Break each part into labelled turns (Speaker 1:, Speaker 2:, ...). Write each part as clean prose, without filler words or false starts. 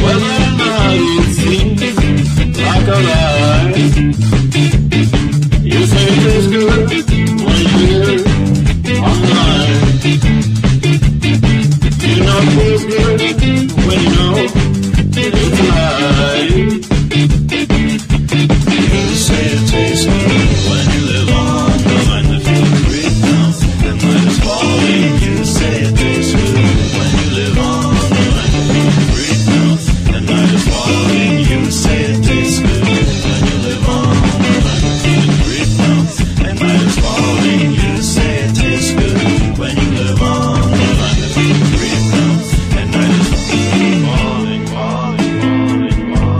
Speaker 1: Well, at night it seems like a lie. You say it tastes good when you're online. You know it feels good when you know it's a lie. You say it tastes good when you live on the line that feels great now. And light is falling. You say it tastes good when you live on the line that feels great now. And light is falling. You say it tastes good when you live on the line that feels great now. And light is falling. You say it tastes good when you live on the line that feels great now. And light is falling, falling, falling, falling, falling, falling.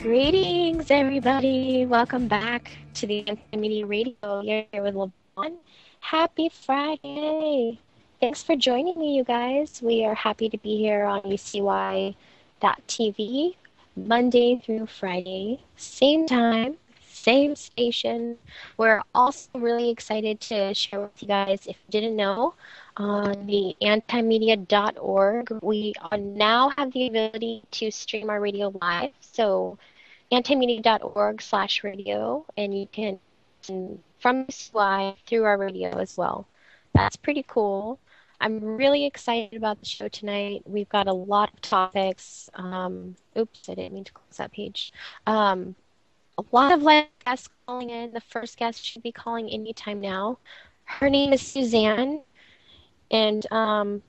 Speaker 2: Greetings, everybody. Welcome back to the Anti-Media Radio. You're here with Lavonne. Happy Friday. Thanks for joining me, you guys. We are happy to be here on UCY.TV, Monday through Friday. Same time, same station. We're also really excited to share with you guys, if you didn't know, on the antimedia.org, we now have the ability to stream our radio live. So antimedia.org/radio, and you can listen from UCY through our radio as well. That's pretty cool. I'm really excited about the show tonight. We've got a lot of topics. Oops, I didn't mean to close that page. A lot of live guests calling in. The first guest should be calling anytime now. Her name is Suzanne, and I'm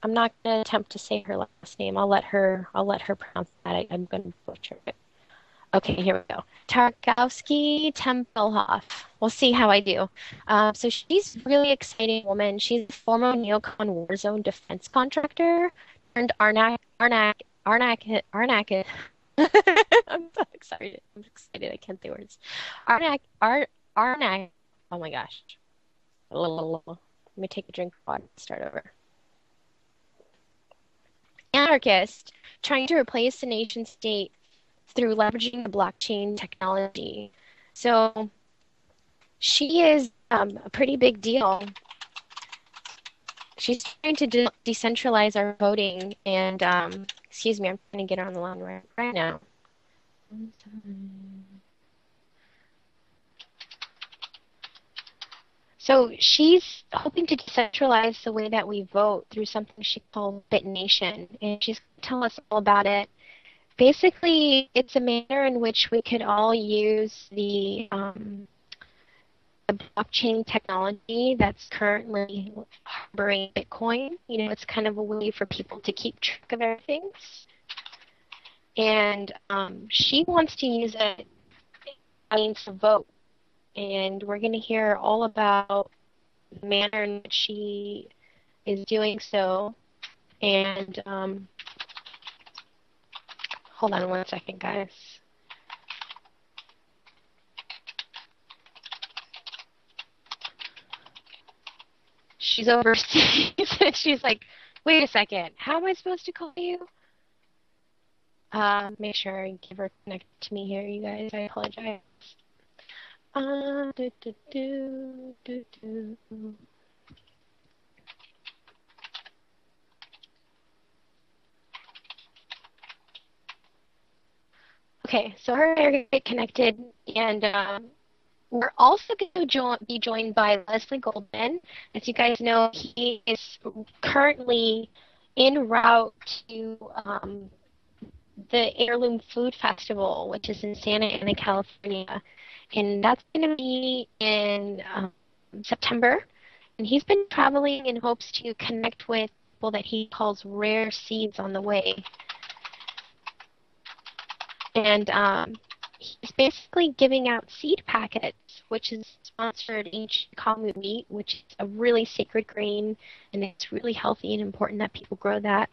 Speaker 2: not going to attempt to say her last name. I'll let her pronounce that. I'm going to butcher it. Okay, here we go. Tarkowski Tempelhoff. We'll see how I do. So she's a really exciting woman. She's a former neocon war zone defense contractor turned Arnak. I'm so excited. I can't say words. Arnak. Oh my gosh. Let me take a drink of water and start over. Anarchist trying to replace the nation state through leveraging the blockchain technology. So she is a pretty big deal. She's trying to decentralize our voting, and excuse me, I'm trying to get her on the line right now. So she's hoping to decentralize the way that we vote through something she calls BitNation, and she's going to tell us all about it. Basically, it's a manner in which we could all use the blockchain technology that's currently harboring Bitcoin. You know, it's kind of a way for people to keep track of everything. And she wants to use it to vote. And we're going to hear all about the manner in which she is doing so. And hold on one second, guys. She's overseas, and she's like, wait a second, how am I supposed to call you? Make sure I give her connect to me here, you guys. I apologize. Okay, so her and I are going to get connected, and we're also going to be joined by Leslie Goldman. As you guys know, he is currently en route to the Heirloom Food Festival, which is in Santa Ana, California. And that's going to be in September. And he's been traveling in hopes to connect with people that he calls rare seeds on the way. And he's basically giving out seed packets, which is sponsored ancient Kamu wheat, which is a really sacred grain, and it's really healthy and important that people grow that.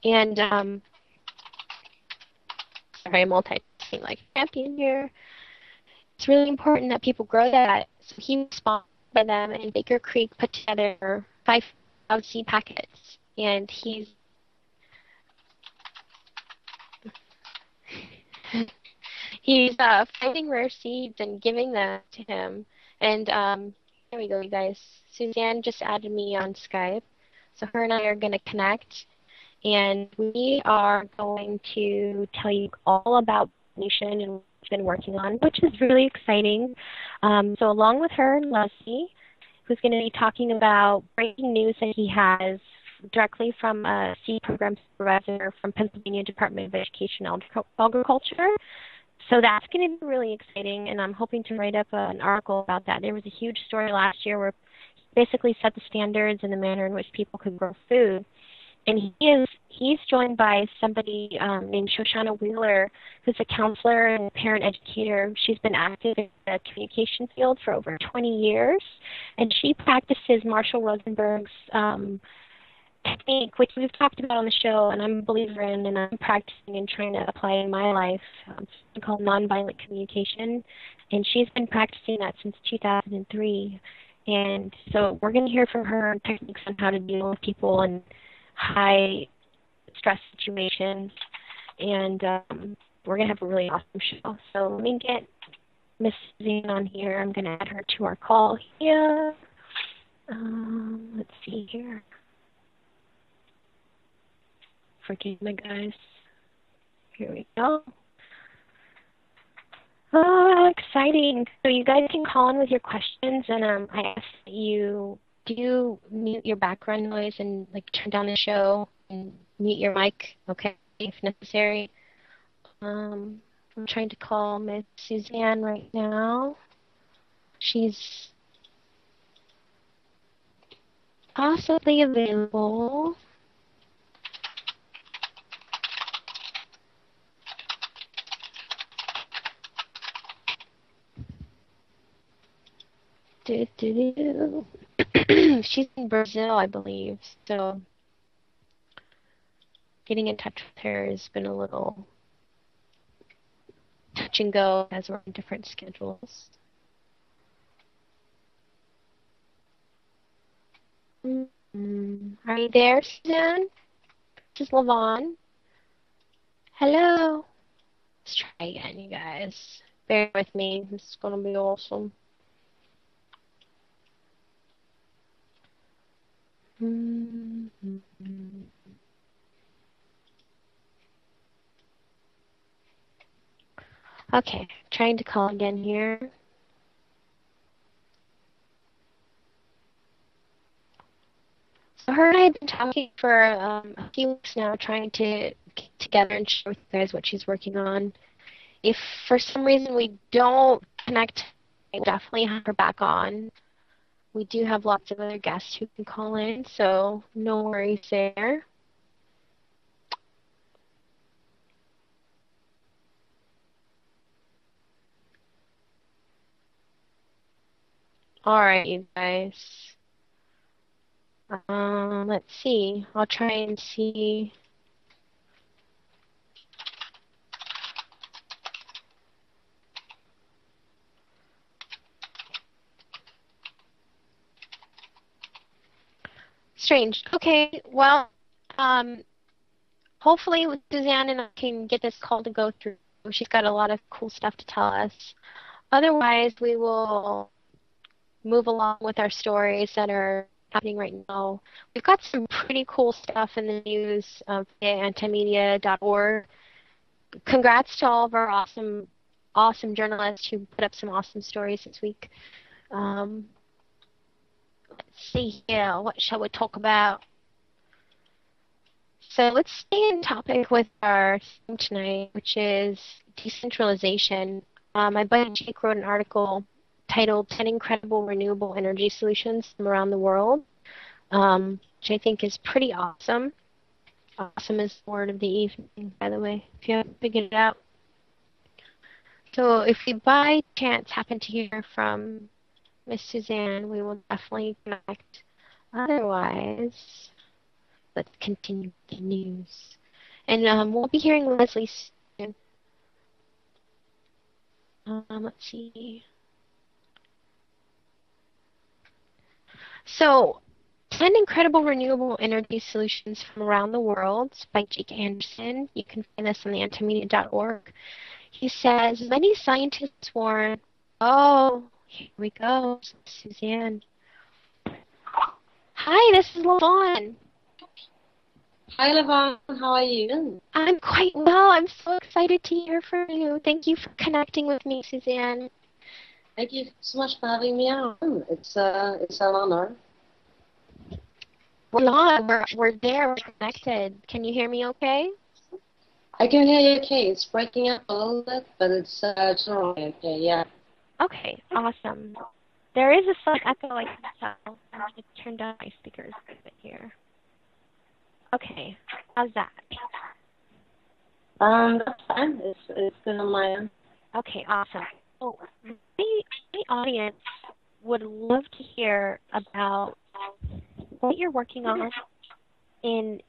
Speaker 2: And sorry, I'm multitasking like a champion here. It's really important that people grow that. So he was sponsored by them, and Baker Creek put together 5,000 seed packets, and he's finding rare seeds and giving them to him. And There we go, you guys. Suzanne just added me on Skype. So her and I are going to connect, and we are going to tell you all about Nation and what we've been working on, which is really exciting. So along with her and Leslie, who's going to be talking about breaking news that he has directly from a seed program supervisor from Pennsylvania Department of Education and Agriculture. So that's going to be really exciting, and I'm hoping to write up an article about that. There was a huge story last year where he basically set the standards and the manner in which people could grow food. And he's joined by somebody named Shoshana Wheeler, who's a counselor and parent educator. She's been active in the communication field for over 20 years, and she practices Marshall Rosenberg's technique, which we've talked about on the show, and I'm a believer in, and I'm practicing and trying to apply in my life. It's called nonviolent communication, and she's been practicing that since 2003. And so we're going to hear from her techniques on how to deal with people in high stress situations, and we're going to have a really awesome show. So let me get Miss Suzanne on here. I'm going to add her to our call here. Let's see here. Forgive me, guys. Here we go. Oh, exciting. So you guys can call in with your questions, and I ask that you do mute your background noise and turn down the show and mute your mic, okay, if necessary. I'm trying to call Miss Suzanne right now. She's possibly available. She's in Brazil, I believe, so getting in touch with her has been a little touch and go as we're on different schedules. Are you there, Suzanne? This is Lavonne. Hello. Let's try again, you guys. Bear with me. This is going to be awesome. Okay, trying to call again here. So her and I have been talking for a few weeks now, trying to get together and share with you guys what she's working on. If for some reason we don't connect, we'll definitely have her back on. We do have lots of other guests who can call in, so no worries there. All right, you guys. Let's see. I'll try and see. Strange. Okay, well, hopefully Suzanne and I can get this call to go through. She's got a lot of cool stuff to tell us. Otherwise, we will move along with our stories that are happening right now. We've got some pretty cool stuff in the news via antimedia.org. Congrats to all of our awesome journalists who put up some awesome stories this week. Let's see here. What shall we talk about? So let's stay in topic with our theme tonight, which is decentralization. My buddy Jake wrote an article titled 10 Incredible Renewable Energy Solutions from Around the World, which I think is pretty awesome. Awesome is the word of the evening, by the way, if you haven't figured it out. So if you by chance happen to hear from Miss Suzanne, we will definitely connect. Otherwise, let's continue with the news. And we'll be hearing Leslie soon. Let's see. So, 10 Incredible Renewable Energy Solutions from Around the World by Jake Anderson. You can find this on the antimedia.org. He says, many scientists warn, oh, Here we go, Suzanne. Hi, this is Lavonne.
Speaker 3: Hi, Lavonne. How are you?
Speaker 2: I'm quite well. I'm so excited to hear from you. Thank you for connecting with me, Suzanne.
Speaker 3: Thank you so much for having me on. It's an honor.
Speaker 2: We're on. We're there. We're connected. Can you hear me okay?
Speaker 3: I can hear you okay. It's breaking up a little bit, but it's generally okay. Yeah.
Speaker 2: Okay, awesome. There is a slight echo I can tell. I'm going to turn down my speakers a bit here. Okay, how's that?
Speaker 3: That's fine. It's good on my end.
Speaker 2: Okay, awesome. So the audience would love to hear about what you're working on and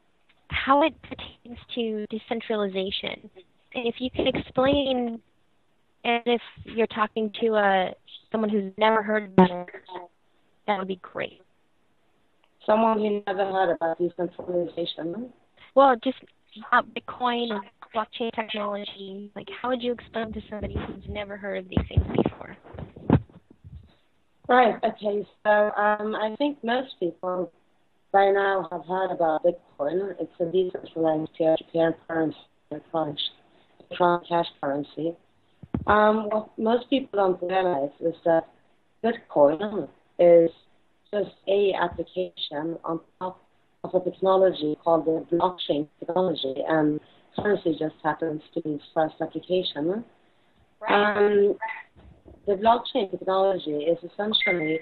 Speaker 2: how it pertains to decentralization. And if you could explain as if you're talking to someone who's never heard about it, that would be great.
Speaker 3: Someone who never heard about decentralization.
Speaker 2: Well, just about Bitcoin and blockchain technology. Like, how would you explain to somebody who's never heard of these things before?
Speaker 3: Right. Okay. So I think most people by now have heard about Bitcoin. It's a decentralized peer-to-peer currency, electronic cash currency. What most people don't realize is that Bitcoin is just a application on top of a technology called the blockchain technology, and currency just happens to be its first application.
Speaker 2: Right.
Speaker 3: The blockchain technology is essentially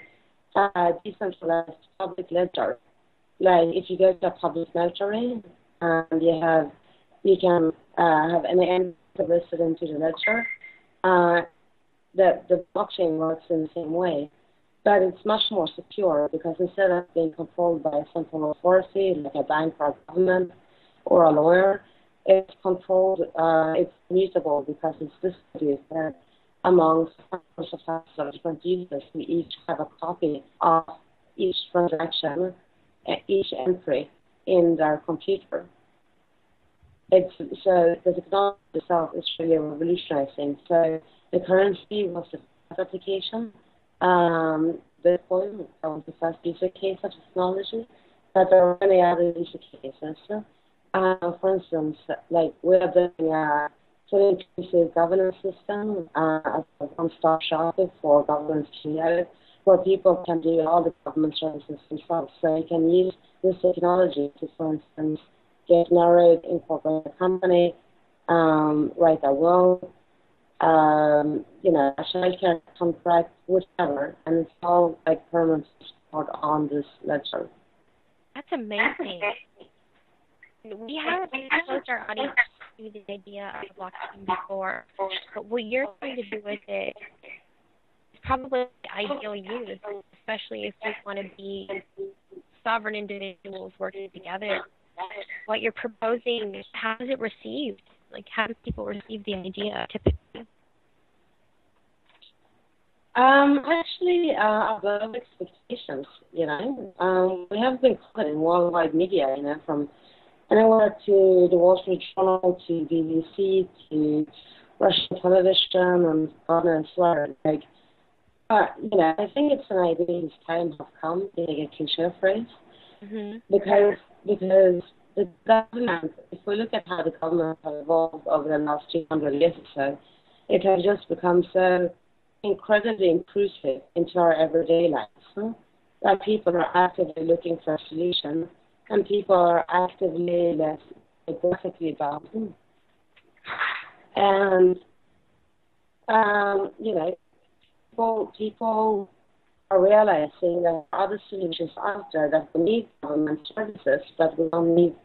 Speaker 3: a decentralized public ledger. Like if you go to a public notary and you can have any entry listed into the ledger, the blockchain works in the same way, but it's much more secure because instead of being controlled by a central authority like a bank or a government or a lawyer, it's controlled, it's mutable because it's distributed amongst hundreds of thousands of different users who each have a copy of each transaction, each entry in their computer. So the technology itself is really revolutionizing. So the currency was the first application. Bitcoin was the first user case of technology, but there are many other user cases. For instance, like we are building a fully inclusive governance system, a one-stop shop for governance to where people can do all the government services themselves. So you can use this technology to, for instance, get married, incorporate a company, write a will, a childcare contract, whatever, and it's all like permanent stored on this ledger.
Speaker 2: That's amazing. We haven't exposed our audience to the idea of blockchain before, but what you're going to do with it is probably the ideal use, especially if we want to be sovereign individuals working together. What you're proposing, how is it received? Like, how do people receive the idea typically?
Speaker 3: Actually, above expectations, we have been covered in worldwide media, from anywhere to the Wall Street Journal, to BBC, to Russian television, and God knows where. I think it's an idea whose time has come, to make a cliche phrase, because the government, if we look at how the government has evolved over the last 200 years or so, it has just become so incredibly intrusive into our everyday lives that people are actively looking for a solution, and people are actively less aggressively about them. And, people are realizing that other solutions out there, that we need government services, but we don't need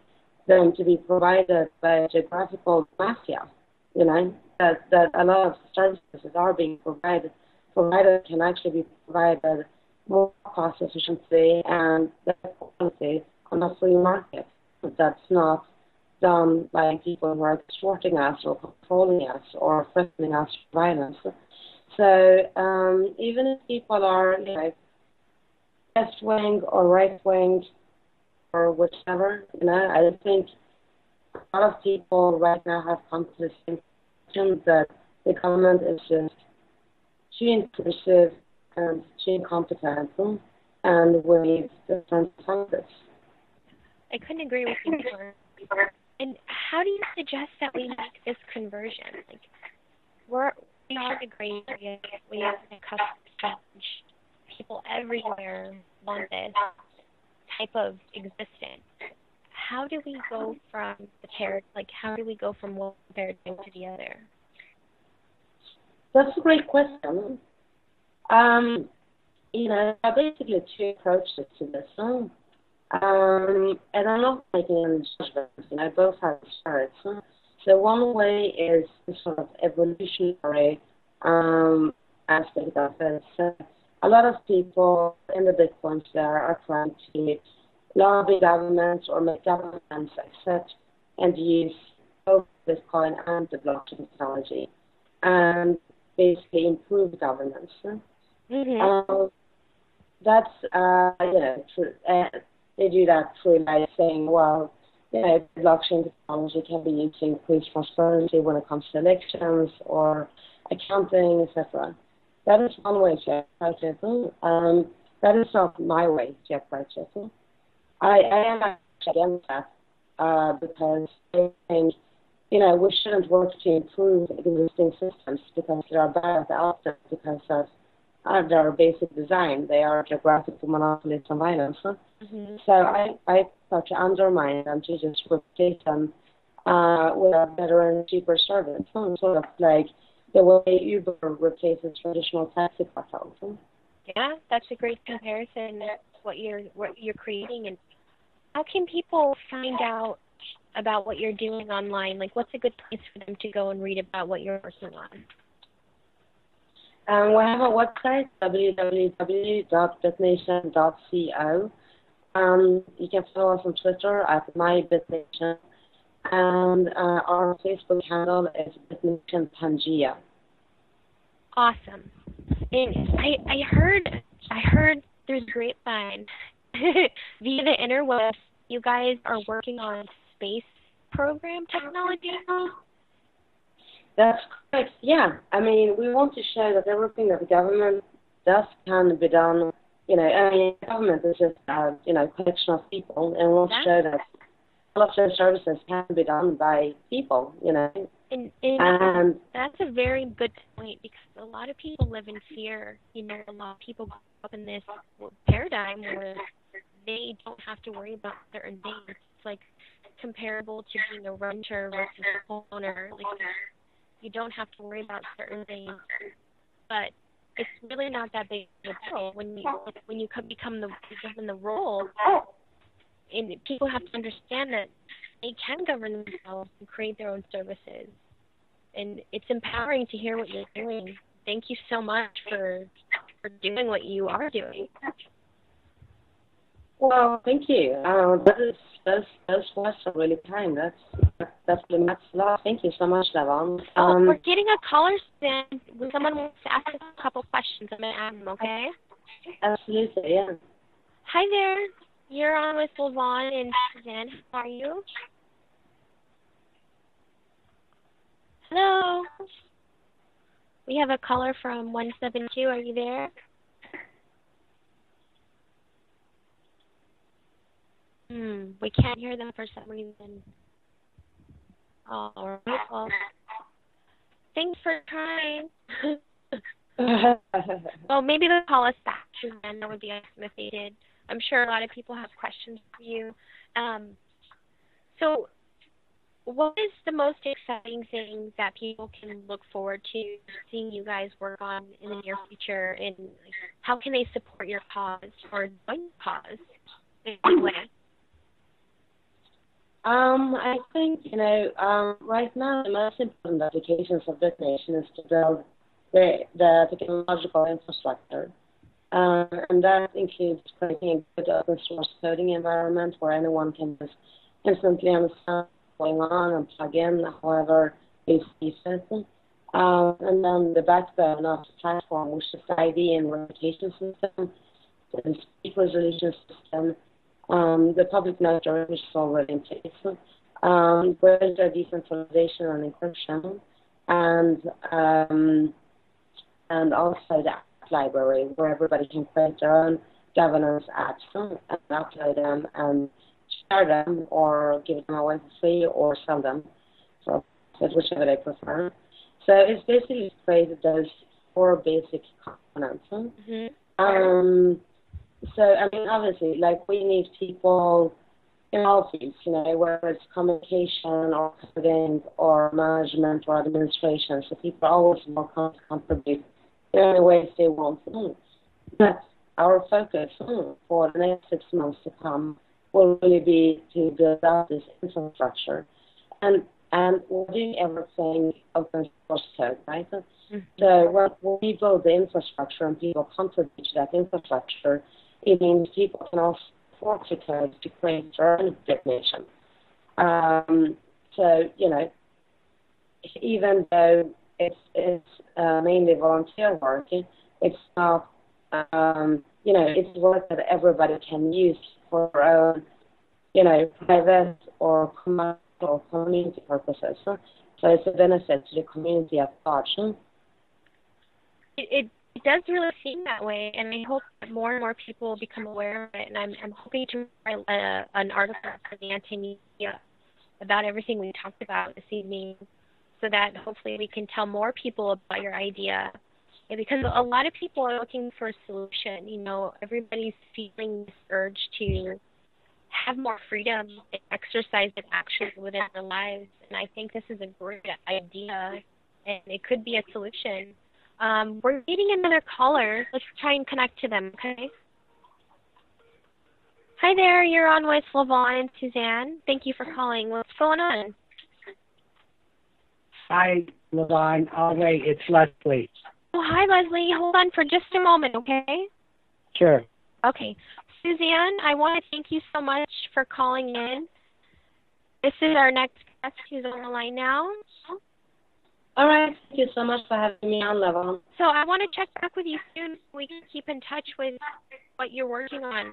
Speaker 3: them to be provided by a geographical mafia, that a lot of services that are being provided can actually be provided more cost efficiently and better quality on a free market. That's not done by people who are extorting us or controlling us or threatening us with violence. So even if people are left-wing or right-wing or whichever, I think a lot of people right now have come to the same conclusion that the government is just too intrusive and too incompetent and with different standards.
Speaker 2: I couldn't agree with you more. And how do you suggest that we make this conversion? Like, we are a great area. We have a customer stage. People everywhere want this type of existence. How do we go from how do we go from one paradigm to the other?
Speaker 3: That's a great question. There are basically two approaches to this. And I'm not making any judgments. Both have merits. So one way is the sort of evolutionary aspect of it. So a lot of people in the Bitcoin sphere are trying to lobby governments or make governments accept and use both Bitcoin and the blockchain technology and basically improve governance.
Speaker 2: Mm-hmm.
Speaker 3: That's, true. They do that through like saying, well, blockchain technology can be used to increase transparency when it comes to elections or accounting, etc. That is one way to approach it. That is not my way to approach it. I am actually against that because I think, we shouldn't work to improve existing systems because they are bad at the outset because of their basic design. They are geographical monopolies and violence. Mm-hmm. So I thought to undermine them, to just replace them with a better and cheaper service. Sort of like the way Uber replaces traditional taxi cartels.
Speaker 2: Yeah, that's a great comparison. What you're creating, and how can people find out about what you're doing online? Like, what's a good place for them to go and read about what you're working on?
Speaker 3: We have a website, www.bitnation.co. You can follow us on Twitter at MyBitNation, and our Facebook handle is BitNation Pangea.
Speaker 2: Awesome. And I heard through the grapevine via the interwebs, you guys are working on space program technology.
Speaker 3: That's correct. Yeah. I mean, we want to show that everything that the government does can be done. The government is just a collection of people, and we want to show that all of those services can be done by people.
Speaker 2: And that's a very good point, because a lot of people live in fear. A lot of people grow up in this paradigm where they don't have to worry about certain things. It's like comparable to being a renter versus a homeowner. Like, you don't have to worry about certain things, but it's really not that big of a deal when you become given the role. And people have to understand that they can govern themselves and create their own services. And it's empowering to hear what you're doing. Thank you so much for doing what you are doing.
Speaker 3: Well, thank you. Those words are really kind. That's really much love. Thank you so much, Lavonne.
Speaker 2: We're getting a caller stand. When someone wants to ask us a couple questions, I'm going to ask them, okay?
Speaker 3: Absolutely, yeah.
Speaker 2: Hi there. You're on with Lavonne and Suzanne. How are you? Hello. We have a caller from 172. Are you there? We can't hear them for some reason. All right. Well, thanks for trying. Well, maybe they'll call us back, Suzanne. That would be awesome if they did. I'm sure a lot of people have questions for you. So what is the most exciting thing that people can look forward to seeing you guys work on in the near future? And how can they support your cause or join your cause in any way?
Speaker 3: I think, right now the most important applications of BitNation is to build the technological infrastructure. And that includes creating a good open source coding environment where anyone can just instantly understand what's going on and plug in however they see fit. And then the backbone of the platform, which is the ID and verification system, the speed resolution system, the public node which is already in place, greater decentralization and encryption, and also the library where everybody can create their own governance apps and upload them and share them or give them away for free or sell them, so whichever they prefer. So it's basically created those four basic components. So, I mean, obviously, like, we need people in all fields, whether it's communication or coding or management or administration. So people are always welcome to contribute in any ways they want. But our focus for the next 6 months to come will really be to build out this infrastructure. And we're doing everything open source code, right? So when we build the infrastructure and people contribute to that infrastructure, it means people can also afford the code to create their own definition. So, even though it's mainly volunteer work, it's not, it's work that everybody can use for their own, private or commercial or community purposes. So it's a benefit to the community at large.
Speaker 2: It does really seem that way, and I hope that more and more people become aware of it. And I'm hoping to write an article for the anti-media about everything we talked about this evening, so that hopefully we can tell more people about your idea. And because a lot of people are looking for a solution. Everybody's feeling this urge to have more freedom and exercise it actually within their lives. And I think this is a great idea, and it could be a solution. We're getting another caller. Let's try and connect to them, okay? Hi there, you're on with Lavonne and Suzanne. Thank you for calling. What's going on?
Speaker 4: Hi, Lavonne. Oh, wait, it's Leslie.
Speaker 2: Oh, hi, Leslie. Hold on for just a moment, okay?
Speaker 4: Sure.
Speaker 2: Okay. Suzanne, I want to thank you so much for calling in. This is our next guest who's on the line now.
Speaker 3: All right. Thank you so much for having me on, Lavonne.
Speaker 2: So I want to check back with you soon so we can keep in touch with what you're working on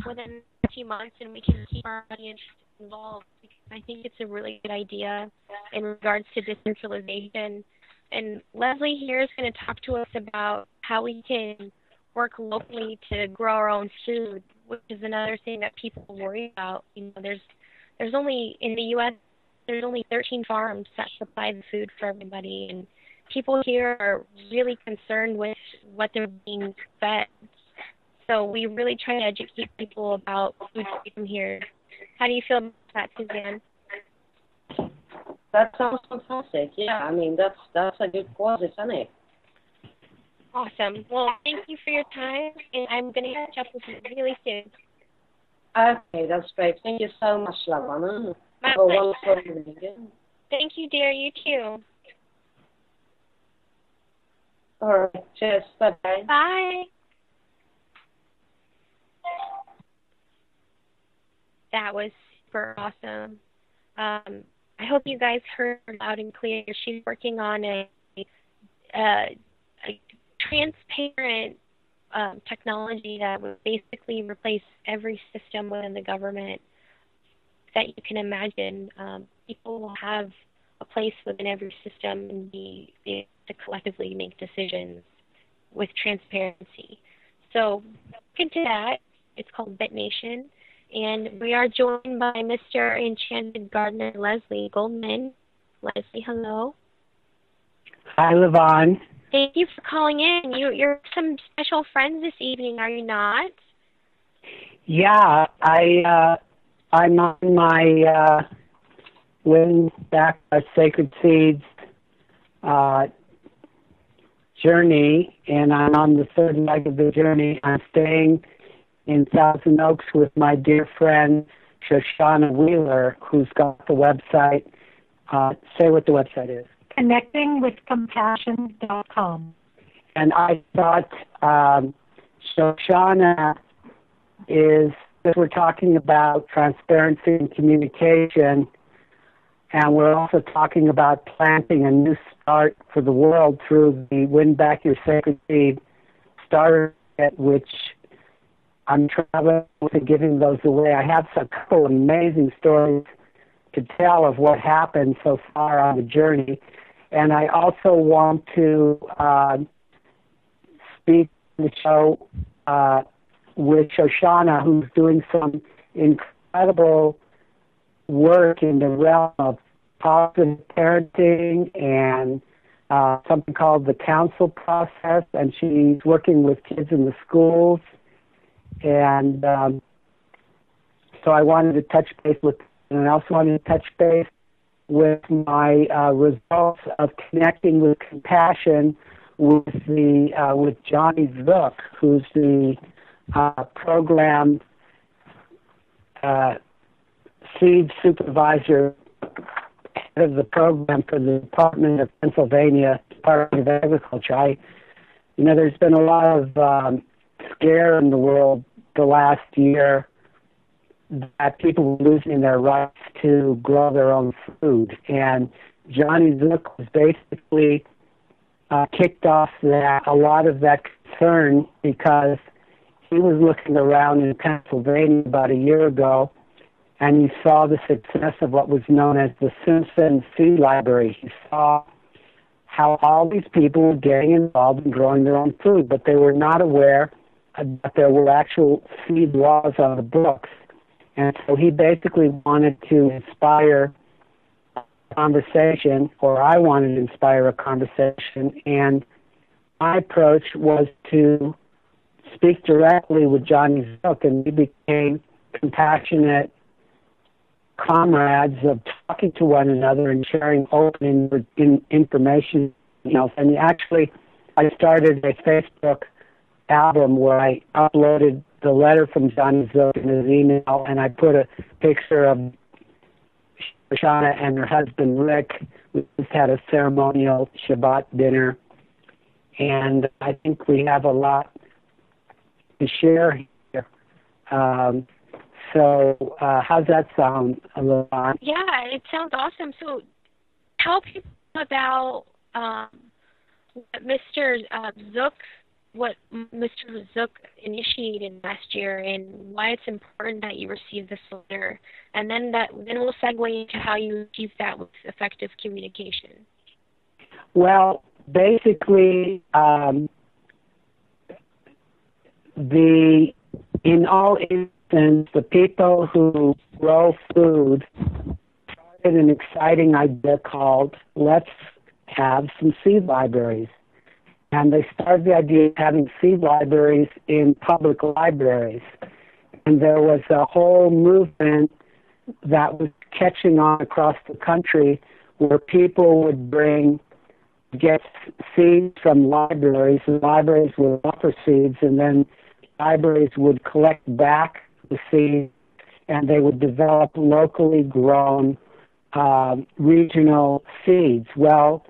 Speaker 2: within a few months, and we can keep our audience involved. Because I think it's a really good idea in regards to decentralization. And Leslie here is going to talk to us about how we can work locally to grow our own food, which is another thing that people worry about. There's only in the U.S. there's only 13 farms that supply the food for everybody, and people here are really concerned with what they're being fed. So we really try to educate people about food freedom here. How do you feel about that, Suzanne?
Speaker 3: That sounds fantastic. Yeah, I mean, that's a good cause, isn't it?
Speaker 2: Awesome. Well, thank you for your time, and I'm going to catch up with you really soon.
Speaker 3: Okay, that's great. Thank you so much, Lavonne.
Speaker 2: My
Speaker 3: Have a
Speaker 2: pleasure.
Speaker 3: wonderful evening.
Speaker 2: Thank you, dear. You too.
Speaker 3: All right. Cheers. Bye-bye.
Speaker 2: Bye. That was super awesome. I hope you guys heard loud and clear. She's working on a transparent technology that would basically replace every system within the government that you can imagine. People will have a place within every system and be able to collectively make decisions with transparency. So look into that. It's called BitNation. And we are joined by Mr. Enchanted Gardener Leslie Goldman. Leslie, hello.
Speaker 4: Hi, Lavonne.
Speaker 2: Thank you for calling in. You're some special friends this evening, are you not?
Speaker 4: Yeah, I'm on my Win Back Our Sacred Seeds journey, and I'm on the third leg of the journey. I'm staying in Thousand Oaks with my dear friend Shoshana Wheeler, who's got the website. Say what the website is.
Speaker 5: connectingwithcompassion.com.
Speaker 4: And I thought Shoshana is, if we're talking about transparency and communication, and we're also talking about planting a new start for the world through the Win Back Your Sacred Seed starter kit, which I'm traveling with and giving those away. I have a couple amazing stories to tell of what happened so far on the journey. And I also want to speak on the show with Shoshana, who's doing some incredible work in the realm of positive parenting and something called the counsel process, and she's working with kids in the schools. And so I wanted to touch base with, and I also wanted to touch base with my results of connecting with compassion with the with Johnny Zook, who's the program seed supervisor, head of the program for the Department of Pennsylvania Department of Agriculture. There's been a lot of scare in the world the last year that people were losing their rights to grow their own food. And Johnny Zook was basically kicked off a lot of that concern because he was looking around in Pennsylvania about a year ago, and he saw the success of what was known as the Simpson Seed Library. He saw how all these people were getting involved in growing their own food, but they were not aware that there were actual seed laws on the books. And so he basically wanted to inspire a conversation, or I wanted to inspire a conversation, and my approach was to speak directly with Johnny Zook, and we became compassionate comrades of talking to one another and sharing open information. And actually, I started a Facebook album where I uploaded the letter from Johnny Zook in his email, and I put a picture of Shoshana and her husband Rick. We just had a ceremonial Shabbat dinner, and I think we have a lot to share here. So how's that sound, Lavonne?
Speaker 2: Yeah, it sounds awesome. So tell people about what Mr. Zook initiated last year, and why it's important that you receive this letter, and then we'll segue into how you achieve that with effective communication.
Speaker 4: Well, basically, in all instances, the people who grow food started an exciting idea called "Let's have some seed libraries." And they started the idea of having seed libraries in public libraries. And there was a whole movement that was catching on across the country where people would get seeds from libraries, and libraries would offer seeds, and then libraries would collect back the seeds, and they would develop locally grown regional seeds. Well,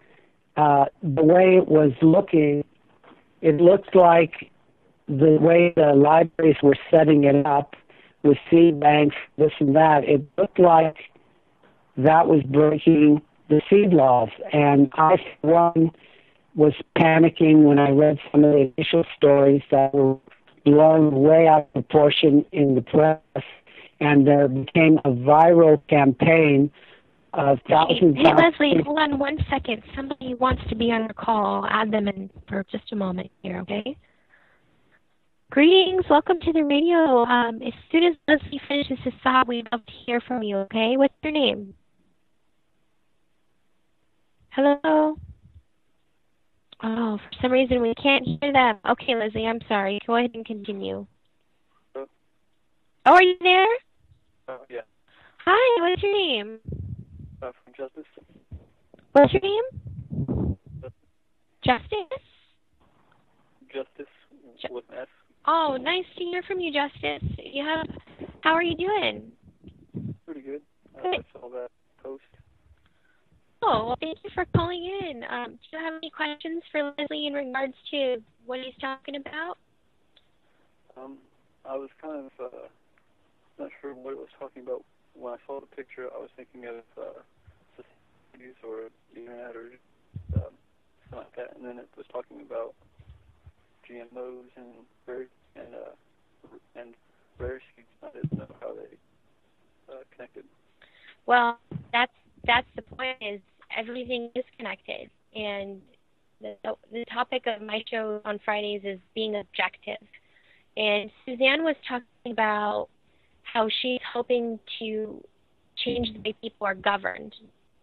Speaker 4: the way it was looking, it looked like the way the libraries were setting it up with seed banks, this and that, it looked like that was breaking the seed laws. And I, for one, was panicking when I read some of the initial stories that were blown way out of proportion in the press, and there became a viral campaign of thousands.
Speaker 2: Hey, Leslie, hold on 1 second. Somebody wants to be on the call. I'll add them in for just a moment here, okay? Greetings. Welcome to the radio. As soon as Leslie finishes his thought, we'd love to hear from you, okay? What's your name? Hello? Oh, for some reason we can't hear them. Okay, Leslie, I'm sorry. Go ahead and continue.
Speaker 5: Hello?
Speaker 2: Oh, are you there?
Speaker 5: Oh, yeah.
Speaker 2: Hi, what's your name?
Speaker 5: From Justice.
Speaker 2: What's your name? Justice?
Speaker 5: Justice with an S.
Speaker 2: Oh, nice to hear from you, Justice. How are you doing?
Speaker 5: Pretty good.
Speaker 2: Good.
Speaker 5: I saw that post.
Speaker 2: Oh, well, thank you for calling in. Do you have any questions for Leslie in regards to what he's talking about?
Speaker 5: I was kind of not sure what it was talking about. When I saw the picture, I was thinking of societies or the internet or something like that, and then it was talking about GMOs and rare seeds. I didn't know how they connected.
Speaker 2: Well, that's the point. Is everything is connected, and the topic of my show on Fridays is being objective. And Suzanne was talking about how she's hoping to change the way people are governed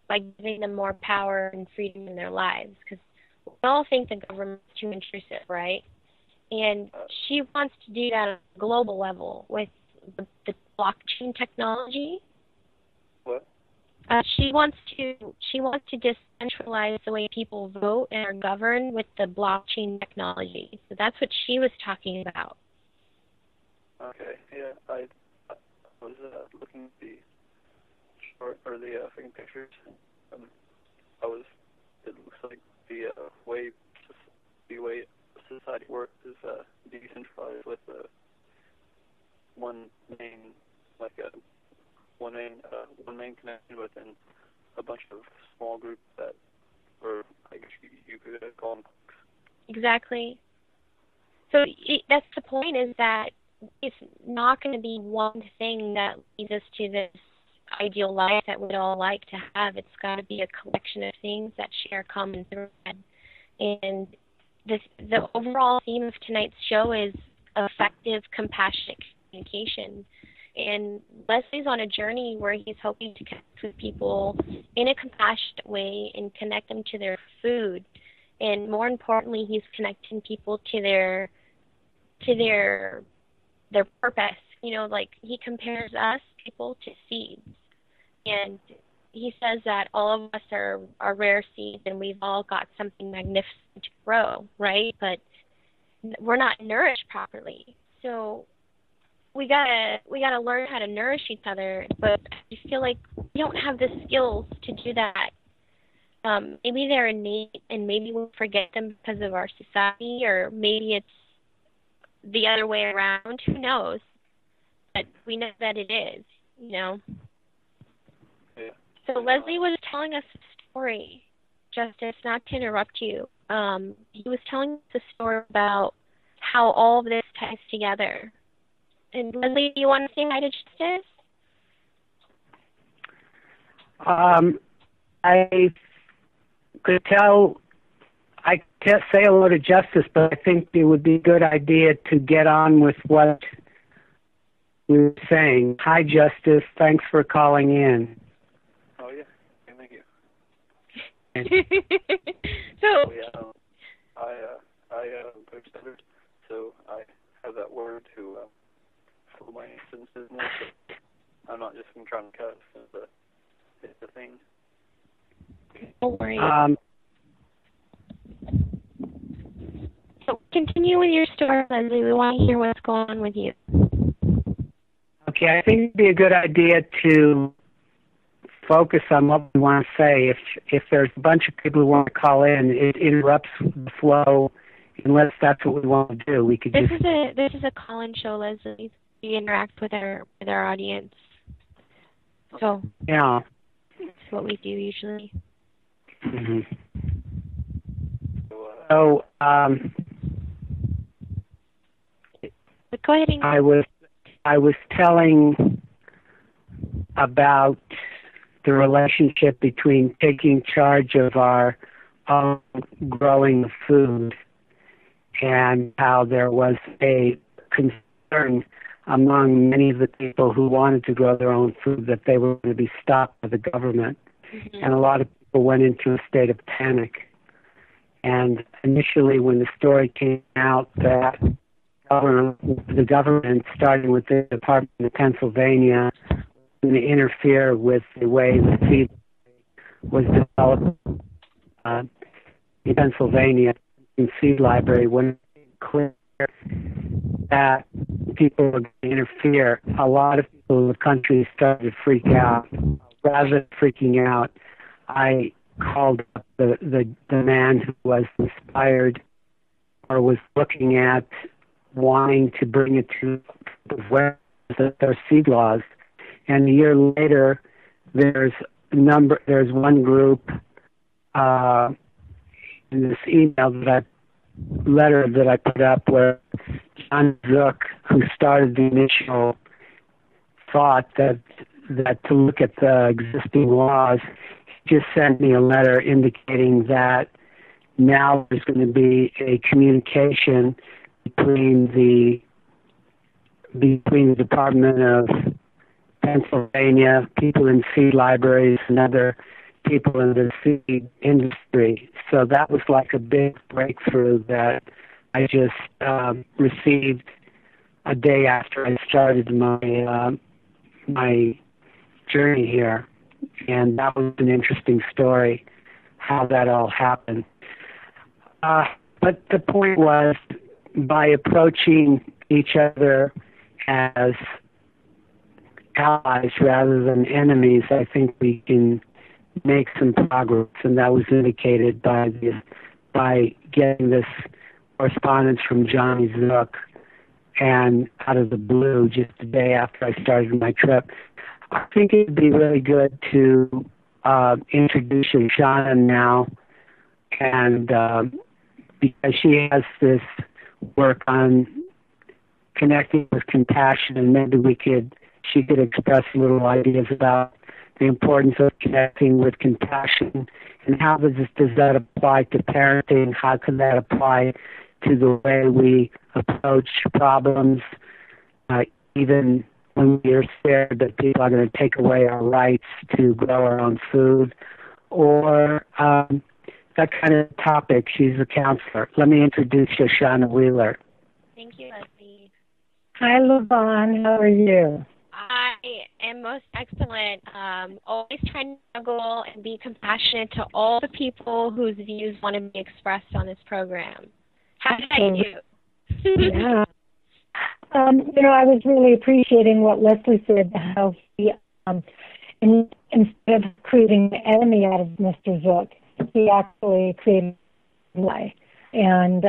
Speaker 2: by giving them more power and freedom in their lives. Because we all think the government's too intrusive, right? And she wants to do that on a global level with the blockchain technology.
Speaker 5: What?
Speaker 2: She wants to decentralize the way people vote and are governed with the blockchain technology. So that's what she was talking about.
Speaker 5: Okay, yeah, I was looking at the short or the freaking pictures. It looks like the way society works is decentralized with one main connection within a bunch of small groups that, or I guess you could call them cliques.
Speaker 2: Exactly. So that's the point, is that it's not going to be one thing that leads us to this ideal life that we'd all like to have. It's got to be a collection of things that share a common thread. And the overall theme of tonight's show is effective, compassionate communication. And Leslie's on a journey where he's hoping to connect with people in a compassionate way and connect them to their food. And more importantly, he's connecting people to their purpose. Like he compares us, people, to seeds. And he says that all of us are rare seeds and we've all got something magnificent to grow, right? But we're not nourished properly. So we gotta learn how to nourish each other, but I feel like we don't have the skills to do that. Maybe they're innate and maybe we'll forget them because of our society, or maybe it's the other way around. Who knows? But we know that it is,
Speaker 5: Yeah.
Speaker 2: So Leslie was telling us a story, Justice, not to interrupt you. He was telling us a story about how all of this ties together. And Leslie, do you want to say hi to Justice?
Speaker 4: I could tell, I can't say hello to Justice, but I think it would be a good idea to get on with what we were saying. Hi, Justice. Thanks for calling in.
Speaker 5: Oh, yeah. Thank you.
Speaker 2: So,
Speaker 5: I very stutter, so I have that word to fill my sentences more. So I'm not just trying to cuss. It's a thing.
Speaker 2: don't worry. So continue with your story, Leslie. We want to hear what's going on with you.
Speaker 4: Okay, I think it'd be a good idea to focus on what we want to say. If there's a bunch of people who want to call in, it interrupts the flow. Unless that's what we want to do, we could
Speaker 2: This is a call-in show, Leslie. We interact with our audience. So
Speaker 4: yeah,
Speaker 2: that's what we do usually.
Speaker 4: Mm-hmm.
Speaker 5: So,
Speaker 2: But go ahead and
Speaker 4: I was telling about the relationship between taking charge of our own growing food and how there was a concern among many of the people who wanted to grow their own food that they were going to be stopped by the government.
Speaker 2: Mm-hmm.
Speaker 4: And a lot of people went into a state of panic. And initially when the story came out that the government, starting with the Department of Pennsylvania, was going to interfere with the way the seed was developed in Pennsylvania, in seed library, when it became clear that people were going to interfere, a lot of people in the country started to freak out. Rather than freaking out, I called up the man who was inspired or was looking at wanting to bring it to where there's seed laws. And a year later, there's one group in this letter that I put up where John Zook, who started the initial thought that to look at the existing laws, just sent me a letter indicating that now there's going to be a communication between the Department of Pennsylvania, people in seed libraries, and other people in the seed industry. So that was like a big breakthrough that I just received a day after I started my journey here, and that was an interesting story, how that all happened. But the point was, by approaching each other as allies rather than enemies, I think we can make some progress, and that was indicated by getting this correspondence from Johnny Zook, and out of the blue, just a day after I started my trip. I think it'd be really good to introduce Shoshana now, and because she has this work on connecting with compassion, and maybe she could express little ideas about the importance of connecting with compassion, and how does that apply to parenting? How can that apply to the way we approach problems, even when we are scared that people are going to take away our rights to grow our own food, or that kind of topic. She's a counselor. Let me introduce Shoshana Wheeler.
Speaker 2: Thank you, Leslie.
Speaker 6: Hi, Lavonne. How are you?
Speaker 2: I am most excellent. Always trying to juggle and be compassionate to all the people whose views want to be expressed on this program. How did I do?
Speaker 6: Yeah. I was really appreciating what Leslie said, how he, instead of creating an enemy out of Mr. Zook, he actually created a ally. And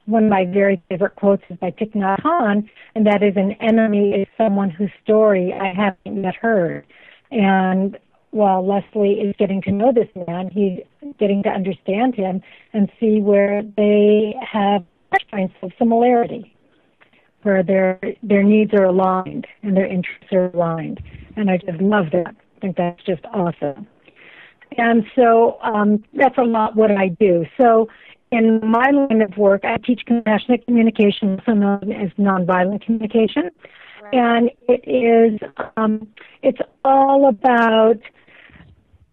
Speaker 6: one of my very favorite quotes is by Thich Nhat Hanh, and that is, an enemy is someone whose story I haven't yet heard. And while Leslie is getting to know this man, he's getting to understand him and see where they have points of similarity, where their needs are aligned and their interests are aligned. And I just love that. I think that's just awesome. And so that's a lot what I do. So in my line of work, I teach compassionate communication, also known as nonviolent communication. Right. And it is, it's all about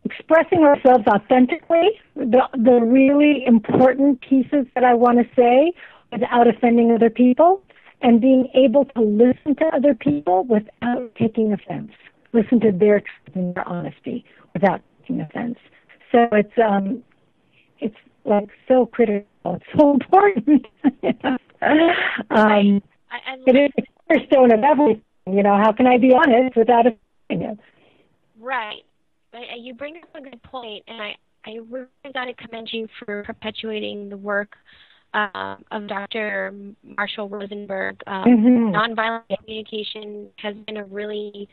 Speaker 6: expressing ourselves authentically, the really important pieces that I want to say without offending other people, and being able to listen to other people without taking offense. Listen to their truth and their honesty without taking offense. So it's like so critical. It's so important. It is the cornerstone of everything. How can I be honest without offending you?
Speaker 2: Right. You bring up a good point, and I really got to commend you for perpetuating the work of Dr. Marshall Rosenberg. Nonviolent communication has been a really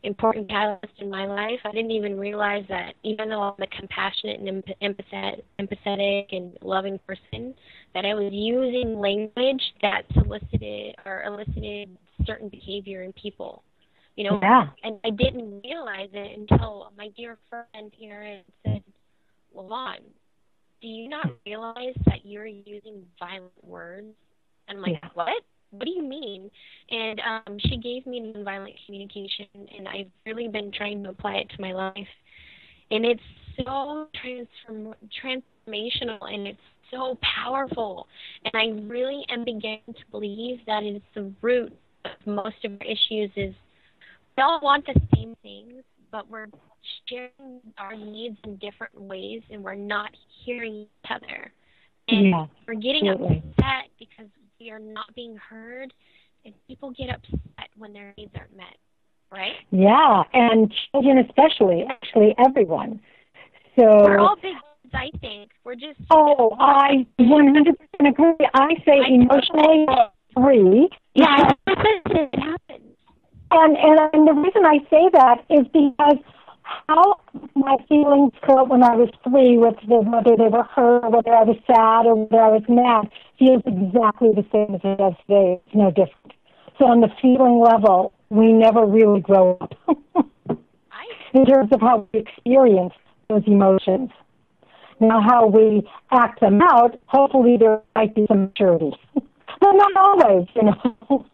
Speaker 2: important catalyst in my life. I didn't even realize that, even though I'm a compassionate and empathetic and loving person, that I was using language that elicited certain behavior in people.
Speaker 6: Yeah.
Speaker 2: And I didn't realize it until my dear friend here said, Lavonne, do you not realize that you're using violent words? And I'm like, yeah. What? What do you mean? And she gave me nonviolent communication, and I've really been trying to apply it to my life. And it's so transformational, and it's so powerful. And I really am beginning to believe that it's the root of most of our issues is we all want the same things, but we're sharing our needs in different ways, and we're not hearing each other. And we're getting upset because we are not being heard, and people get upset when their needs aren't met, right?
Speaker 6: Yeah, and children especially, actually everyone. So
Speaker 2: we're all big kids, I think. We're just...
Speaker 6: Oh, I 100% agree. I say emotionally free.
Speaker 2: Yeah, it happens.
Speaker 6: And the reason I say that is because how my feelings felt when I was 3, whether they were hurt or whether I was sad or whether I was mad, feels exactly the same as it does today. It's no different. So on the feeling level, we never really grow up in terms of how we experience those emotions. Now, how we act them out, hopefully there might be some maturity. But not always, you know.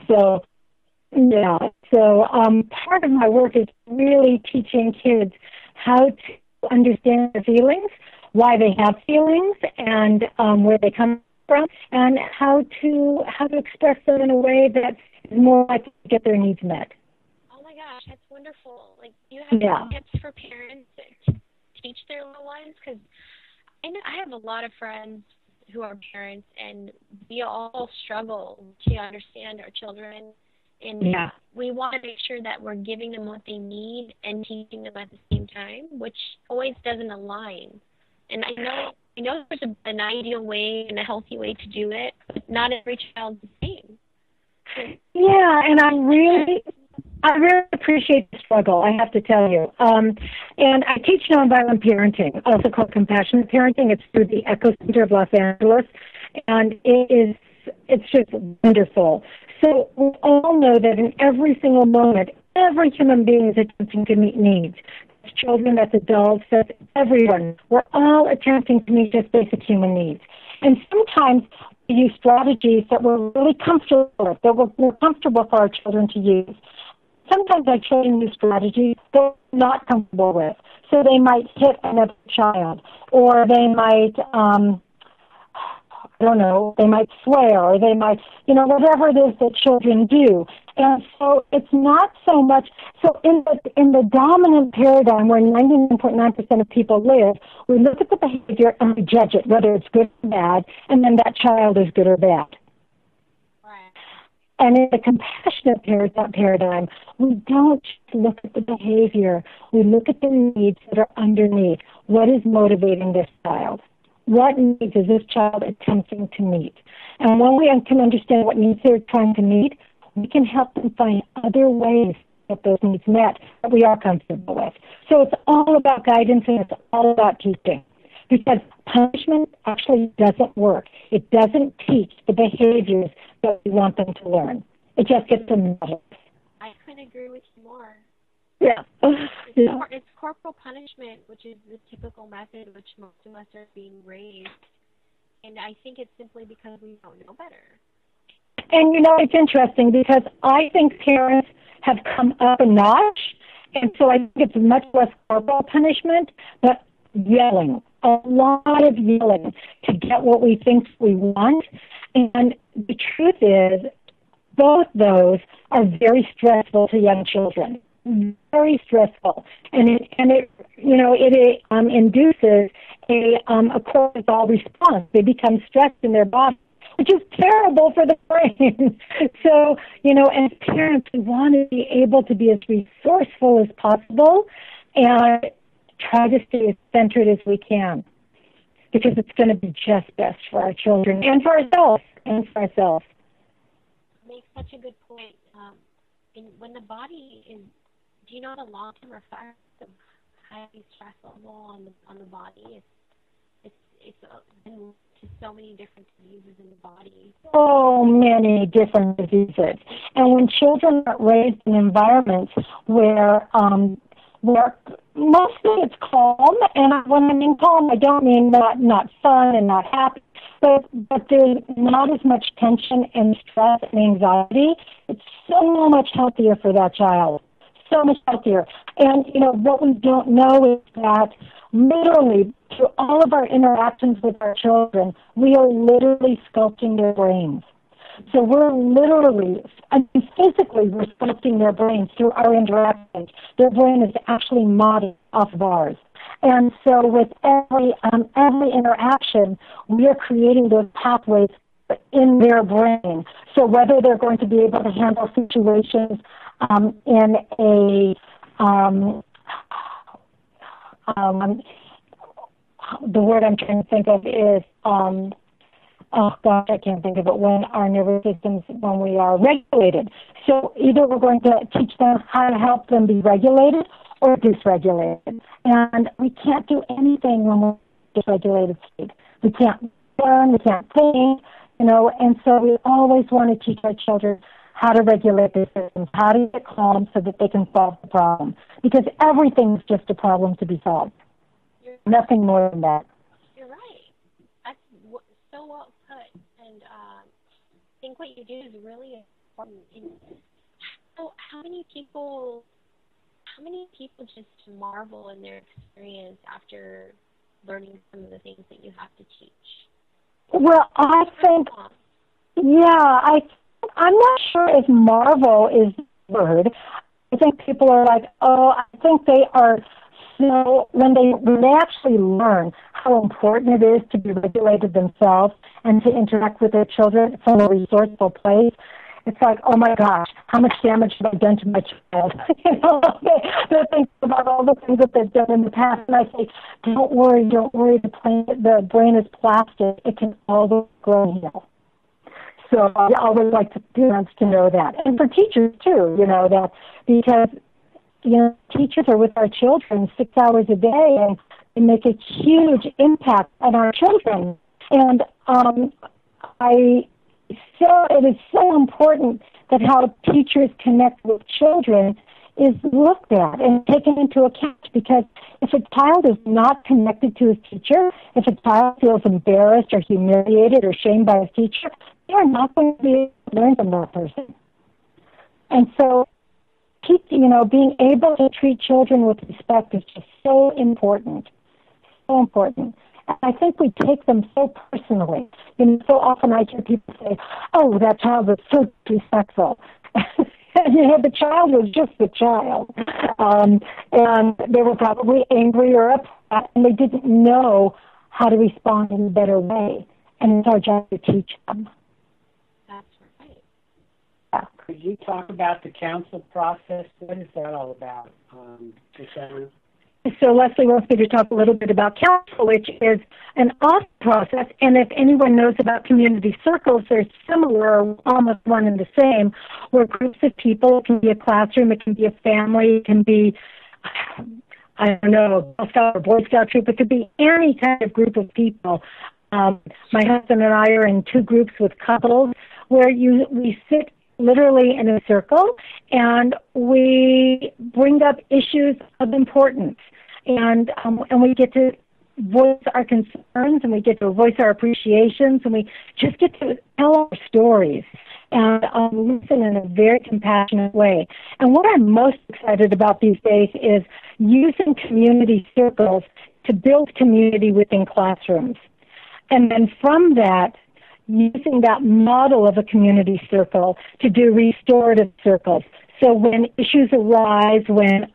Speaker 6: So, yeah. So part of my work is really teaching kids how to understand their feelings, why they have feelings, and where they come from, and how to express them in a way that is more likely to get their needs met.
Speaker 2: Oh my gosh, that's wonderful! Like, you have tips for parents to teach their little ones, because I know I have a lot of friends who are parents, and we all struggle to understand our children, and we want to make sure that we're giving them what they need and teaching them at the same time, which always doesn't align. And I know there's an ideal way and a healthy way to do it, but not every child's the same.
Speaker 6: Yeah, and I really appreciate the struggle, I have to tell you. And I teach nonviolent parenting, also called compassionate parenting. It's through the Echo Center of Los Angeles, and it's just wonderful. So we all know that in every single moment, every human being is attempting to meet needs. That's children, that's adults, that's everyone. We're all attempting to meet just basic human needs. And sometimes we use strategies that we're really comfortable with, that we're comfortable for our children to use. Sometimes our children use strategies they're not comfortable with. So they might hit another child, or they might, they might swear, or they might, whatever it is that children do. And so it's not so much, so in the dominant paradigm where 99.9% of people live, we look at the behavior and we judge it, whether it's good or bad, and then that child is good or bad. And in the compassionate paradigm, we don't just look at the behavior. We look at the needs that are underneath. What is motivating this child? What needs is this child attempting to meet? And when we can understand what needs they're trying to meet, we can help them find other ways to get those needs met that we are comfortable with. So it's all about guidance, and it's all about teaching. Because punishment actually doesn't work. It doesn't teach the behaviors that we want them to learn. It just gets them better.
Speaker 2: I couldn't agree with you more.
Speaker 6: Yeah.
Speaker 2: It's corporal punishment, which is the typical method which most of us are being raised. And I think it's simply because we don't know better.
Speaker 6: And, it's interesting because I think parents have come up a notch. And so I think it's much less corporal punishment, but yelling. A lot of yelling to get what we think we want. And the truth is, both those are very stressful to young children. Very stressful. And it induces a cortisol response. They become stressed in their body, which is terrible for the brain. So, as parents, we want to be able to be as resourceful as possible and try to stay as centered as we can, because it's going to be just best for our children and for ourselves.
Speaker 2: Makes such a good point. When the body is, do you know the long-term effects of high stress level on the body? It's been to so many different diseases in the body.
Speaker 6: So many different diseases. And when children are raised in environments where mostly it's calm, and when I mean calm, I don't mean not fun and not happy, but there's not as much tension and stress and anxiety. It's so much healthier for that child, so much healthier. And, what we don't know is that literally through all of our interactions with our children, we are literally sculpting their brains. So we're literally, physically, we're sculpting their brains through our interactions. Their brain is actually modeled off of ours. And so with every interaction, we are creating those pathways in their brain. So whether they're going to be able to handle situations in a the word I'm trying to think of is I can't think of it, when our nervous systems, when we are regulated. So either we're going to teach them how to help them be regulated or dysregulated. And we can't do anything when we're dysregulated state. We can't learn, we can't think, and so we always want to teach our children how to regulate their systems, how to get calm so that they can solve the problem. Because everything's just a problem to be solved. Nothing more than that.
Speaker 2: You're right. That's so well put. And I think what you do is really important. And how many people just marvel in their experience after learning some of the things that you have to teach?
Speaker 6: Well, I think, I'm not sure if marvel is the word. I think people are like, I think they are, when they actually learn how important it is to be regulated themselves and to interact with their children from a resourceful place, it's like, oh my gosh, how much damage have I done to my child? They're thinking about all the things that they've done in the past, and I say, don't worry, the brain is plastic. It can always grow and heal. So I always like parents to know that. And for teachers, too, that because, teachers are with our children 6 hours a day, and they make a huge impact on our children. And it is so important that how teachers connect with children is looked at and taken into account, because if a child is not connected to his teacher, if a child feels embarrassed or humiliated or shamed by his teacher, they are not going to be able to learn from that person. And so, being able to treat children with respect is just so important, so important. I think we take them so personally. So often I hear people say, oh, that child was so disrespectful. The child was just the child. And they were probably angry or upset, and they didn't know how to respond in a better way. And it's our job to teach them.
Speaker 2: That's right.
Speaker 4: Yeah. Could you talk about the council process? What is that all about?
Speaker 6: So Leslie wants me to talk a little bit about council, which is an awesome process. And if anyone knows about community circles, they're similar or almost one and the same, where groups of people, it can be a classroom, it can be a family, it can be, I don't know, a Girl Scout or Boy Scout troop, it could be any kind of group of people. My husband and I are in 2 groups with couples where we sit literally in a circle, and we bring up issues of importance, and we get to voice our concerns, and we get to voice our appreciations, and we just get to tell our stories and listen in a very compassionate way. And what I'm most excited about these days is using community circles to build community within classrooms. And then from that, using that model of a community circle to do restorative circles. So when issues arise, when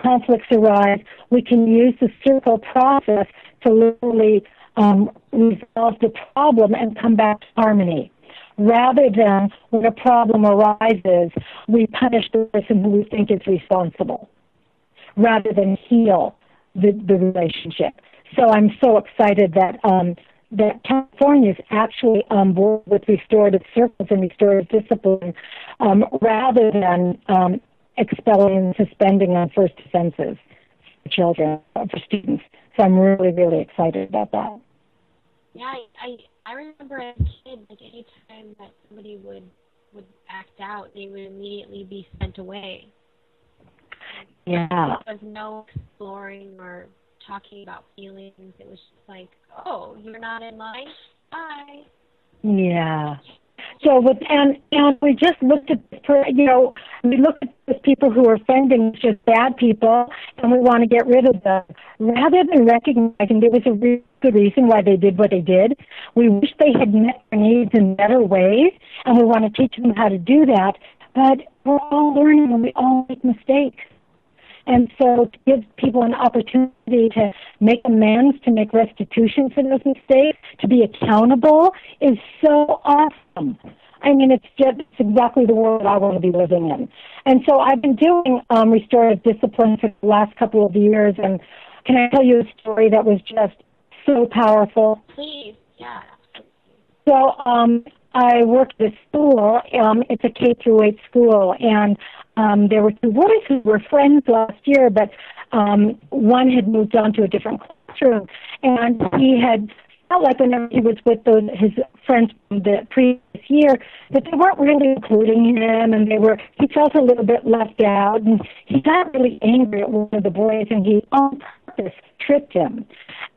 Speaker 6: conflicts arise, we can use the circle process to literally resolve the problem and come back to harmony. Rather than when a problem arises, we punish the person who we think is responsible, rather than heal the relationship. So I'm so excited that California is actually on board with restorative circles and restorative discipline rather than expelling and suspending on first offenses for children, for students. So I'm really, really excited about that.
Speaker 2: Yeah, I remember as a kid, like any time that somebody would act out, they would immediately be sent away.
Speaker 6: Yeah.
Speaker 2: There was no exploring or talking about feelings. It was just like, oh, you're not in line? Bye.
Speaker 6: Yeah. So and we just looked at, we looked at those people who are offending as just bad people, and we want to get rid of them. Rather than recognizing there was a really good reason why they did what they did, we wish they had met their needs in better ways, and we want to teach them how to do that. But we're all learning, and we all make mistakes. And so to give people an opportunity to make amends, to make restitution for those mistakes, to be accountable is so awesome. I mean, it's exactly the world I want to be living in. And so I've been doing restorative discipline for the last couple of years. And can I tell you a story that was just so powerful?
Speaker 2: Please, yeah.
Speaker 6: So I work at a school. It's a K-8 school, and there were 2 boys who were friends last year, but one had moved on to a different classroom, and he had felt like whenever he was with his friends from the previous year, that they weren't really including him, and he felt a little bit left out, and he got really angry at one of the boys, and he on therapist tripped him,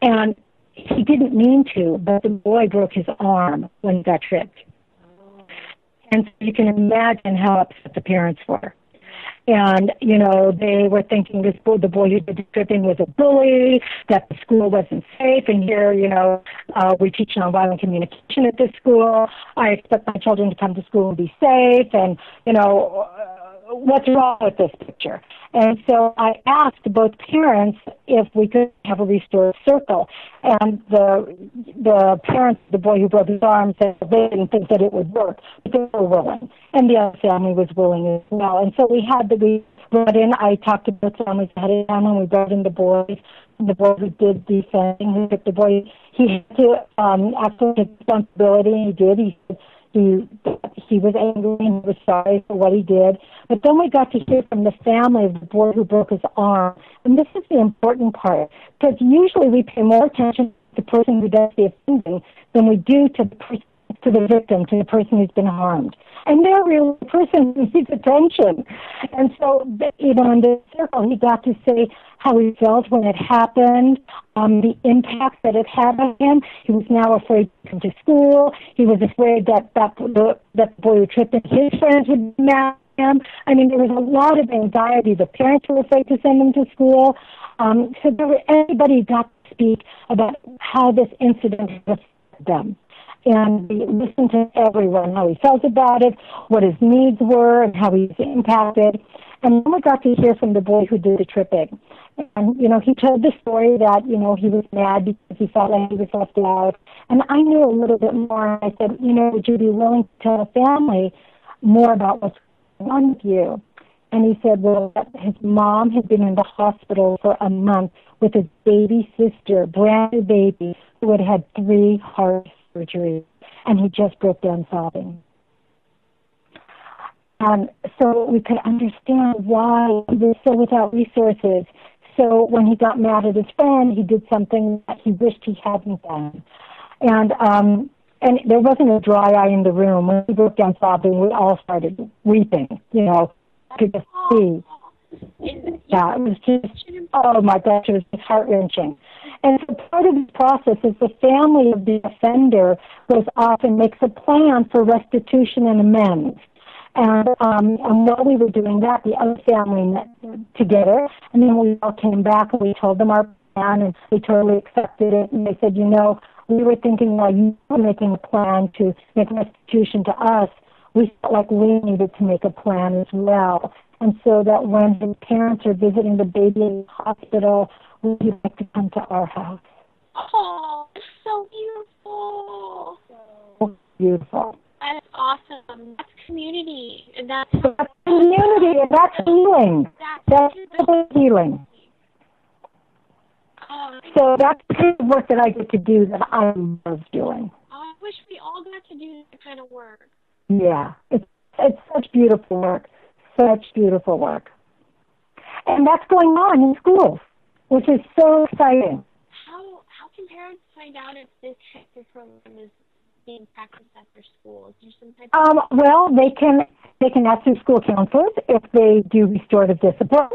Speaker 6: and he didn't mean to, but the boy broke his arm when he got tripped. And so you can imagine how upset the parents were. And, they were thinking the boy who did the tripping was a bully, that the school wasn't safe, and here, we teach nonviolent communication at this school. I expect my children to come to school and be safe, and, what's wrong with this picture? And so I asked both parents if we could have a restored circle. And the parents of the boy who broke his arm said they didn't think that it would work, but they were willing. And the other family was willing as well. And so we brought in, I talked to both families ahead of time, and we brought in the boys. The boy who did the thing, who took the boy, he had to actually take responsibility, and he did. He was angry and he was sorry for what he did. But then we got to hear from the family of the boy who broke his arm. And this is the important part, because usually we pay more attention to the person who does the offending than we do to the victim, to the person who's been harmed. And they're really the person who needs attention. And so, in the circle, he got to say how he felt when it happened, the impact that it had on him. He was now afraid to come to school. He was afraid that the boy who tripped him, his friends would be mad at him. I mean, there was a lot of anxiety. The parents were afraid to send him to school. So everybody got to speak about how this incident had affected them. And we listened to everyone, how he felt about it, what his needs were, and how he was impacted. And then we got to hear from the boy who did the tripping. And, he told the story that, he was mad because he felt like he was left out. And I knew a little bit more. I said, would you be willing to tell the family more about what's going on with you? And he said, well, his mom had been in the hospital for a month with his baby sister, brand new baby, who had had 3 heart surgeries, and he just broke down sobbing. And so we could understand why he was so without resources. So when he got mad at his friend, he did something that he wished he hadn't done. And there wasn't a dry eye in the room. When he broke down sobbing, we all started weeping, I could just see. Yeah, it was just, oh my gosh, it was just heart-wrenching. And so part of the process is the family of the offender goes off and makes a plan for restitution and amends. And while we were doing that, the other family met together, and then we all came back and we told them our plan, and they totally accepted it. And they said, we were thinking while you were making a plan to make restitution to us, we felt like we needed to make a plan as well. And so that when his parents are visiting the baby in the hospital, would you like to come to our house?
Speaker 2: Oh, it's so beautiful.
Speaker 6: So beautiful.
Speaker 2: That's awesome. That's community. And that's
Speaker 6: community, and that's healing. That's healing. So that's the kind of work that I get to do that I love doing.
Speaker 2: I wish we all got to do that kind of work.
Speaker 6: Yeah, it's such beautiful work. Such beautiful work. And that's going on in schools, which is so exciting.
Speaker 2: How can parents find out if this type of program is being practiced at their schools? Is there some type of
Speaker 6: well, they can ask their school counselors if they do restorative discipline.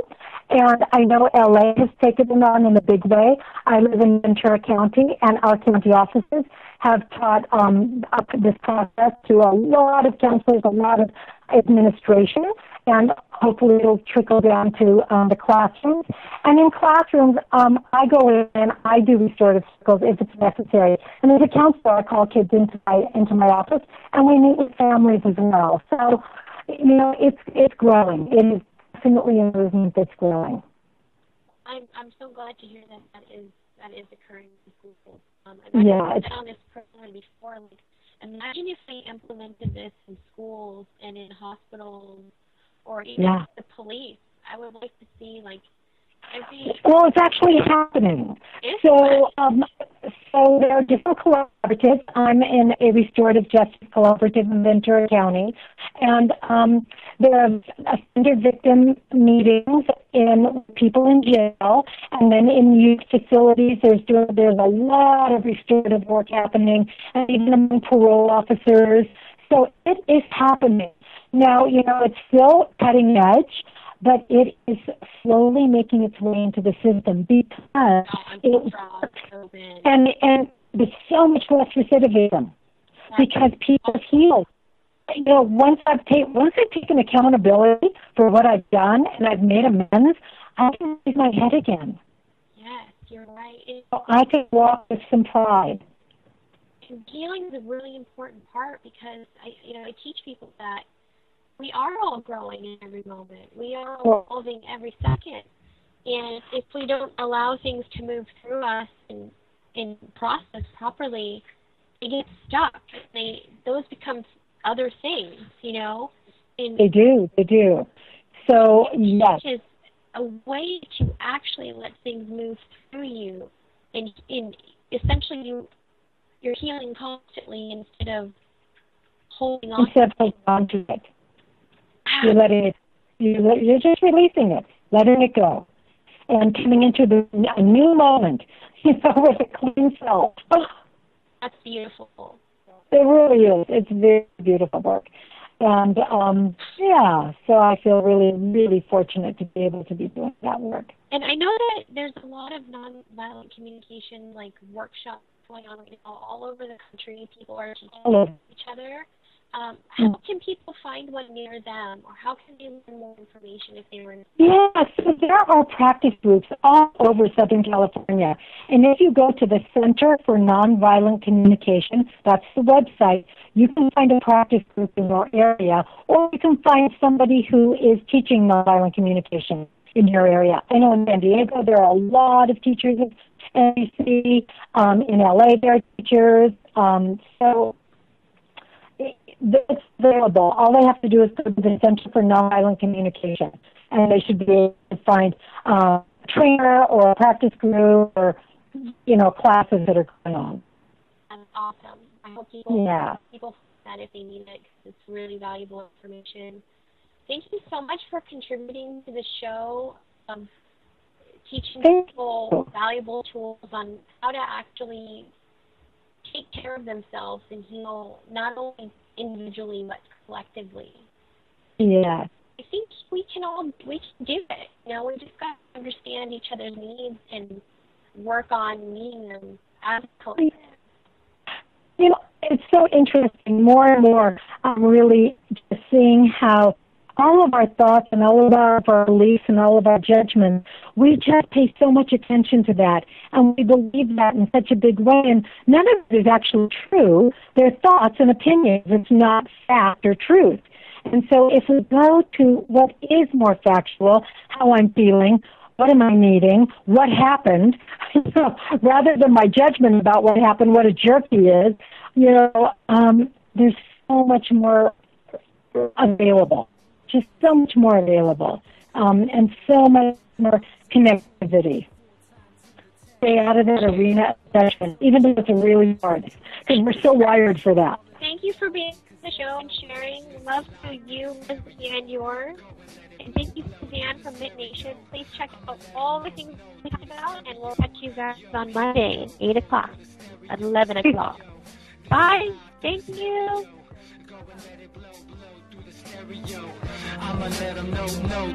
Speaker 6: And I know LA has taken it on in a big way. I live in Ventura County, and our county offices have taught up this process to a lot of counselors, a lot of administration, and hopefully it'll trickle down to the classrooms. And in classrooms, I go in and I do restorative circles if it's necessary. And as a counselor, I call kids into my office, and we meet with families as well. So, it's growing. It is definitely a movement that's growing.
Speaker 2: I'm so glad to hear that is occurring in schools. I've been on this program before. Like, imagine if they implemented this in schools and in hospitals or even the police. I would like to see
Speaker 6: Well, it's actually happening. So there are different collaboratives. I'm in a restorative justice collaborative in Ventura County, and there are offender victim meetings in people in jail, and then in youth facilities. There's a lot of restorative work happening, and even among parole officers. So it is happening. Now, it's still cutting edge, but it is slowly making its way into the system because and there's so much less recidivism because people heal. You know, once I've taken accountability for what I've done and I've made amends, I can raise my head again.
Speaker 2: Yes, you're right.
Speaker 6: So I can walk with some pride.
Speaker 2: And healing is a really important part because I teach people that we are all growing in every moment. We are all evolving every second. And if we don't allow things to move through us and process properly, they get stuck. Those become other things, And
Speaker 6: they do. So, yes.
Speaker 2: Is a way to actually let things move through you. And essentially you're healing constantly instead of holding on
Speaker 6: to it. You're letting it. You're just releasing it, letting it go, and coming into a new moment, with a clean self.
Speaker 2: That's beautiful.
Speaker 6: It really is. It's very beautiful work, and so I feel really, really fortunate to be able to be doing that work.
Speaker 2: And I know that there's a lot of nonviolent communication, like workshops going on right now all over the country. People are teaching each other. How can people find one near them, or how can they learn more information if they were in?
Speaker 6: Yes, so there are practice groups all over Southern California. And if you go to the Center for Nonviolent Communication, that's the website, you can find a practice group in your area, or you can find somebody who is teaching nonviolent communication in your area. I know in San Diego there are a lot of teachers at NBC. In LA there are teachers. So it's available. All they have to do is go to the Center for Nonviolent Communication, and they should be able to find a trainer or a practice group or, classes that are going on.
Speaker 2: That's awesome. I hope people find that if they need it, because it's really valuable information. Thank you so much for contributing to the show of teaching people valuable tools on how to actually take care of themselves and heal not only individually but collectively.
Speaker 6: Yeah.
Speaker 2: I think we can do it. We just got to understand each other's needs and work on meeting them as a collective.
Speaker 6: It's so interesting. More and more, I'm really just seeing how all of our thoughts and all of our beliefs and all of our judgments, we just pay so much attention to that, and we believe that in such a big way, and none of it is actually true. They're thoughts and opinions. It's not fact or truth. And so if we go to what is more factual, how I'm feeling, what am I needing, what happened, rather than my judgment about what happened, what a jerk he is, there's so much more available. Just so much more available, and so much more connectivity. Stay out of that arena of judgment, even though it's really hard, because we're so wired for that.
Speaker 2: Thank you for being on the show and sharing. Love to you, Leslie, and yours. And thank you, Suzanne from Mid Nation. Please check out all the things we talked about, and we'll catch you guys on Monday at 8 o'clock, at 11 o'clock. Bye. Thank you.
Speaker 1: I'ma let them know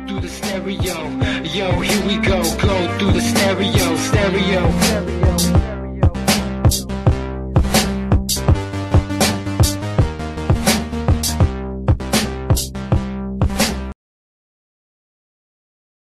Speaker 1: through the stereo. Yo, here we go through the stereo.